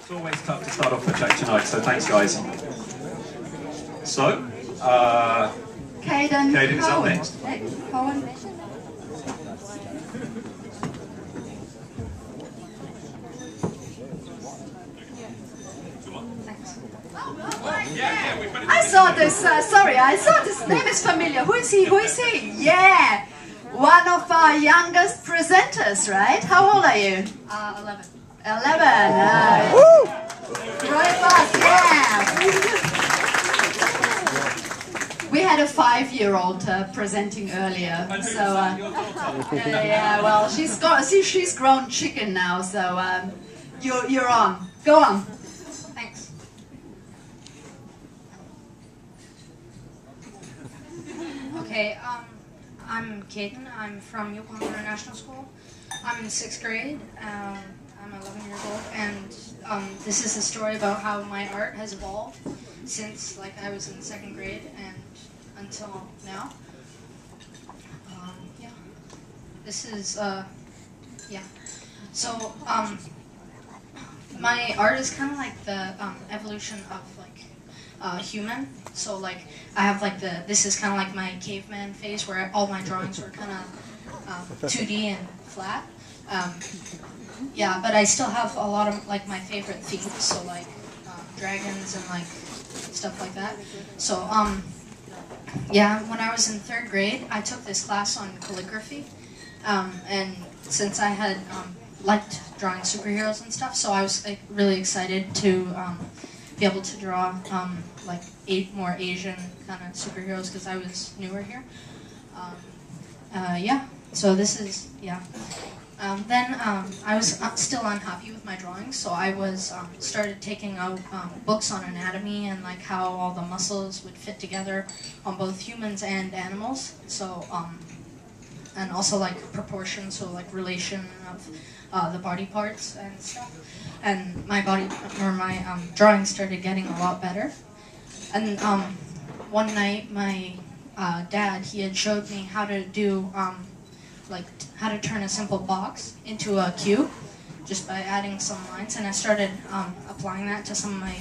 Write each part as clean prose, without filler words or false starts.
It's always tough to start off the check tonight, so thanks guys. So, Kaden is up next. Cowan. I saw this, sorry, I saw this name is familiar. Who is he? Who is he? Yeah! One of our youngest presenters, right? How old are you? 11. 11. Right fast, yeah! We had a 5-year-old presenting earlier, so yeah. Well, she's grown chicken now, so you're on. Go on. Thanks. Okay, I'm Kaden. I'm from Yokohama International School. I'm in 6th grade. I'm 11 years old, and this is a story about how my art has evolved since I was in 2nd grade and until now. Yeah. This is yeah. So my art is kind of like the evolution of human. So I have this is kind of like my caveman phase where all my drawings were kind of 2D and flat. Yeah, but I still have a lot of my favorite themes, so dragons and stuff like that. So yeah, when I was in 3rd grade, I took this class on calligraphy, and since I had liked drawing superheroes and stuff, so I was really excited to be able to draw 8 more Asian kind of superheroes because I was newer here. Yeah, so this is, yeah. Then I was still unhappy with my drawings, so I was started taking out books on anatomy and how all the muscles would fit together on both humans and animals. So and also proportions, so relation of the body parts and stuff. And my drawing started getting a lot better. And one night, my dad, he had showed me how to do how to turn a simple box into a cube just by adding some lines, and I started applying that to some of my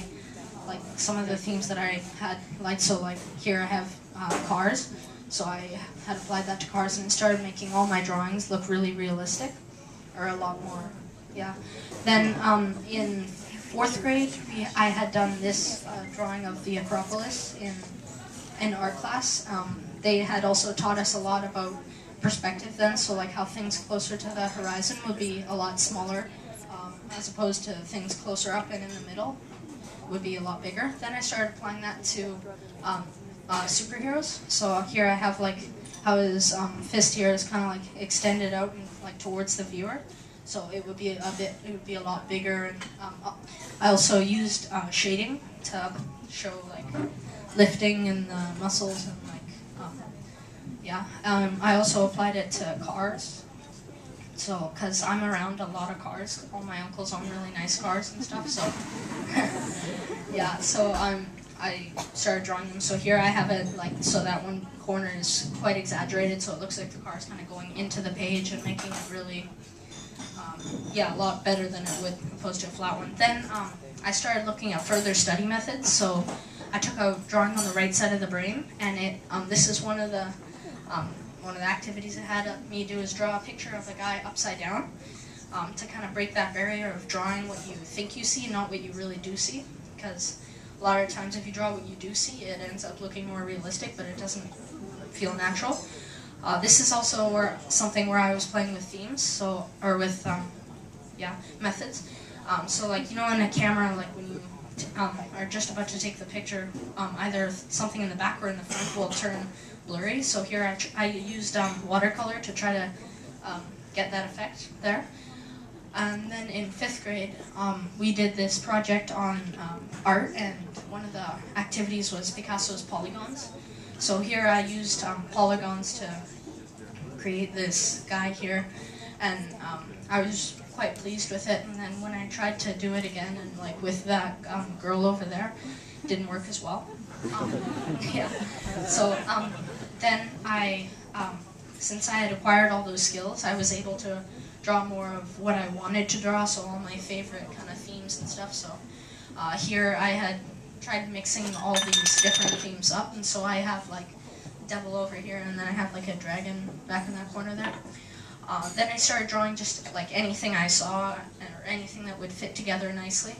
some of the themes that I had so here I have cars, so I had applied that to cars and started making all my drawings look really realistic, or a lot more, yeah. Then in 4th grade I had done this drawing of the Acropolis in art class. They had also taught us a lot about perspective then, so how things closer to the horizon would be a lot smaller, as opposed to things closer up and in the middle would be a lot bigger. Then I started applying that to superheroes. So here I have how his fist here is kind of extended out and towards the viewer, so it would be a lot bigger. And I also used shading to show lifting in the muscles and yeah. I also applied it to cars, so because I'm around a lot of cars, all my uncles own really nice cars and stuff, so yeah, so I started drawing them. So here I have it so that one corner is quite exaggerated, so it looks like the car's kind of going into the page and making it really yeah, a lot better than it would opposed to a flat one. Then I started looking at further study methods, so I took out drawing on the right side of the brain, and this is one of the activities it had me do is draw a picture of the guy upside down, to kind of break that barrier of drawing what you think you see, not what you really do see. Because a lot of times if you draw what you do see, it ends up looking more realistic, but it doesn't feel natural. This is also something where I was playing with themes, so with yeah, methods. So in a camera, when you are just about to take the picture, either something in the back or in the front will turn blurry. So here I used watercolor to try to get that effect there. And then in 5th grade, we did this project on art, and one of the activities was Picasso's polygons. So here I used polygons to create this guy here, and I was quite pleased with it. And then when I tried to do it again, and with that girl over there, it didn't work as well. Yeah. So then since I had acquired all those skills, I was able to draw more of what I wanted to draw, so all my favorite kind of themes themes and stuff. So here I had tried mixing all these different themes up, and so I have like devil over here, and then I have like a dragon back in that corner there. Then I started drawing just like anything I saw or anything that would fit together nicely.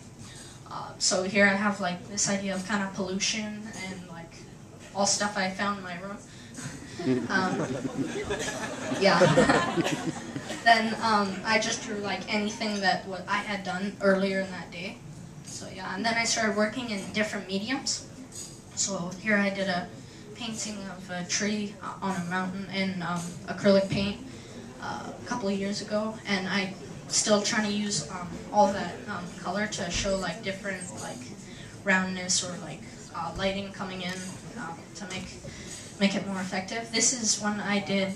So here I have like this idea of kind of pollution and like all stuff I found in my room. Yeah. Then I just drew like anything that I had done earlier in that day. So yeah, and then I started working in different mediums. So here I did a painting of a tree on a mountain in acrylic paint a couple of years ago, and I still trying to use all that color to show like different like roundness or like lighting coming in to make it more effective. This is one I did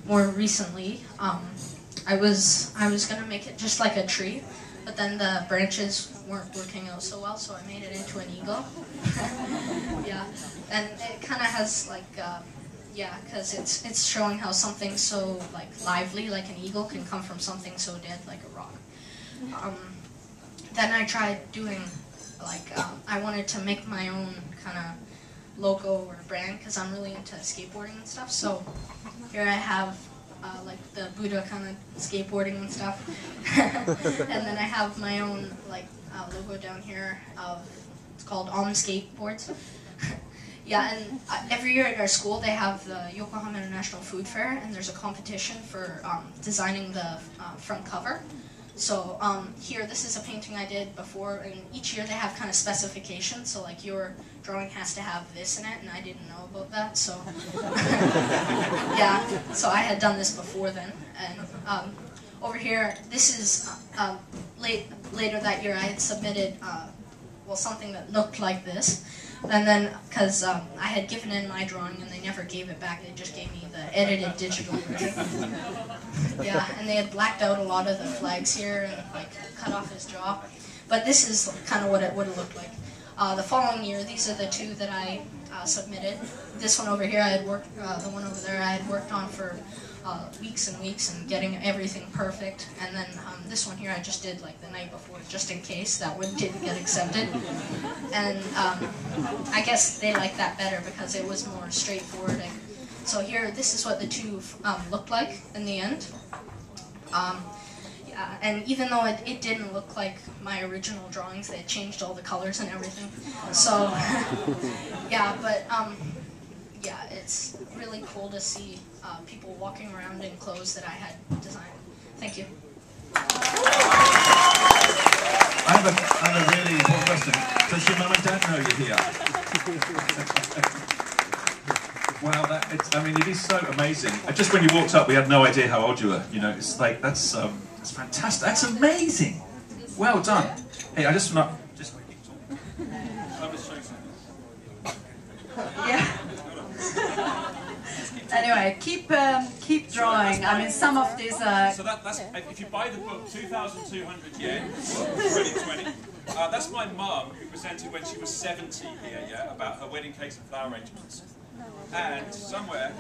more recently. I was gonna make it just like a tree, but then the branches weren't working out so well, so I made it into an eagle. Yeah, and it kind of has like yeah, because it's showing how something so like lively, like an eagle, can come from something so dead, like a rock. Then I tried doing like I wanted to make my own kind of logo or brand because I'm really into skateboarding and stuff. So here I have like the Buddha kind of skateboarding and stuff, and then I have my own like logo down here of it's called On Skateboards. Yeah, and every year at our school they have the Yokohama International Food Fair, and there's a competition for designing the front cover. So here, this is a painting I did before, and each year they have kind of specifications, so like your drawing has to have this in it, and I didn't know about that, so yeah, so I had done this before then. And over here, this is later that year I had submitted well, something that looked like this. And then, because I had given in my drawing and they never gave it back, they just gave me the edited digital version. Yeah, and they had blacked out a lot of the flags here and like cut off his jaw. But this is kind of what it would have looked like. The following year, these are the two that I submitted. This one over here, I had worked, the one over there, I had worked on for weeks and weeks and getting everything perfect. And then this one here I just did like the night before, just in case that one didn't get accepted. And I guess they liked that better because it was more straightforward. So here, this is what the two looked like in the end. Yeah, and even though it didn't look like my original drawings, they had changed all the colors and everything. So yeah, but yeah, it's really cool to see people walking around in clothes that I had designed. Thank you. I have a really important question. Does your mum and dad know you're here? Wow, I mean, it is so amazing. Just when you walked up, we had no idea how old you were. You know, it's like, that's fantastic. That's amazing. Well done. Hey, I just want to... Just Yeah. Anyway, keep drawing. I mean, some of these are... So that's if you buy the book, 2,200 yen, 2020. That's my mum who presented when she was 70 here, yeah, about her wedding cakes and flower arrangements. And somewhere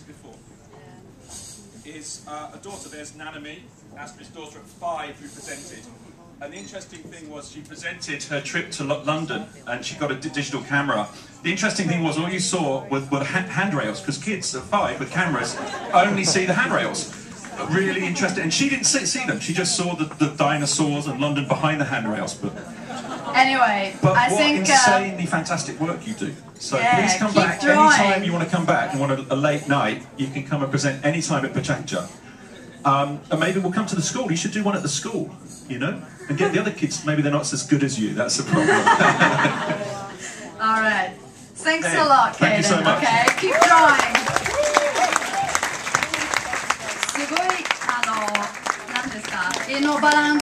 before is a daughter. There's Nanami, Astrid's daughter at 5, who presented. And the interesting thing was she presented her trip to London and she got a digital camera. The interesting thing was all you saw were handrails, because kids at 5 with cameras only see the handrails. Really interesting. And she didn't see them. She just saw the dinosaurs and London behind the handrails. But anyway, I think insanely fantastic work you do. So yeah, please come back drawing. anytime you want to come back and want a late night. You can come and present anytime at Pecha. And maybe we'll come to the school. You should do one at the school, you know, and get the other kids. Maybe they're not as good as you. That's the problem. All right. Thanks a lot, Kaden. Thank you so much. Okay, keep drawing. すごいなんですか、絵のバランス